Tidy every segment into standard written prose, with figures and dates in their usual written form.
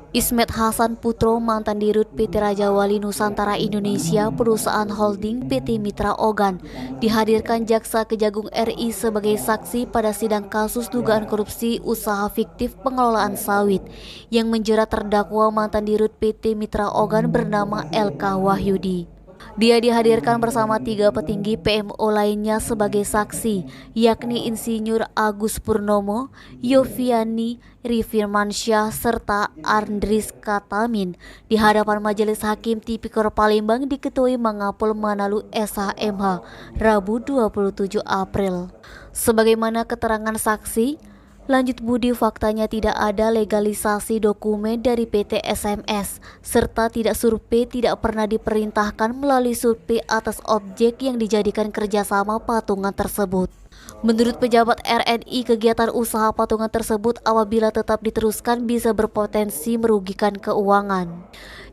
Ismet Hasan Putro, mantan Dirut PT Raja Wali Nusantara Indonesia, perusahaan holding PT Mitra Ogan, dihadirkan Jaksa Kejagung RI sebagai saksi pada sidang kasus dugaan korupsi usaha fiktif pengelolaan sawit yang menjerat terdakwa mantan Dirut PT Mitra Ogan bernama LK Wahyudi. Dia dihadirkan bersama 3 petinggi PMO lainnya sebagai saksi, yakni Insinyur Agus Purnomo, Yofiani Rifirmansyah, serta Andris Katamin di hadapan Majelis Hakim Tipikor Palembang diketuai Mangapol Manalu SHMH, Rabu 27 April. Sebagaimana keterangan saksi, lanjut budi faktanya tidak ada legalisasi dokumen dari PT SMS, serta survei tidak pernah diperintahkan melalui survei atas objek yang dijadikan kerjasama patungan tersebut. Menurut pejabat RNI, kegiatan usaha patungan tersebut apabila tetap diteruskan bisa berpotensi merugikan keuangan.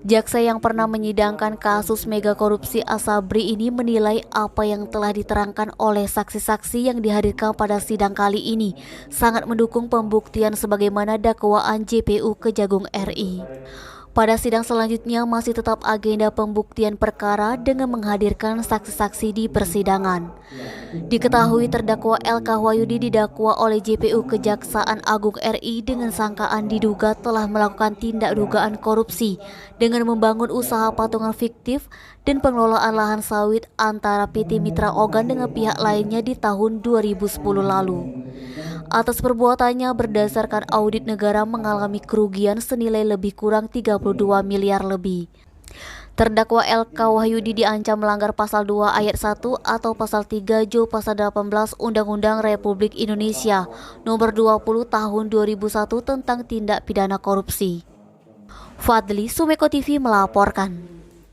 Jaksa yang pernah menyidangkan kasus mega korupsi Asabri ini menilai apa yang telah diterangkan oleh saksi-saksi yang dihadirkan pada sidang kali ini sangat mendukung pembuktian sebagaimana dakwaan JPU Kejagung RI. Pada sidang selanjutnya masih tetap agenda pembuktian perkara dengan menghadirkan saksi-saksi di persidangan. Diketahui terdakwa LK Wahyudi didakwa oleh JPU Kejaksaan Agung RI dengan sangkaan diduga telah melakukan tindak dugaan korupsi dengan membangun usaha patungan fiktif dan pengelolaan lahan sawit antara PT Mitra Ogan dengan pihak lainnya di tahun 2010 lalu. Atas perbuatannya berdasarkan audit negara mengalami kerugian senilai lebih kurang 32 miliar lebih. Terdakwa LK Wahyudi diancam melanggar pasal 2 ayat 1 atau pasal 3 Jo pasal 18 Undang-Undang Republik Indonesia nomor 20 tahun 2001 tentang tindak pidana korupsi. Fadli, Sumeko TV melaporkan.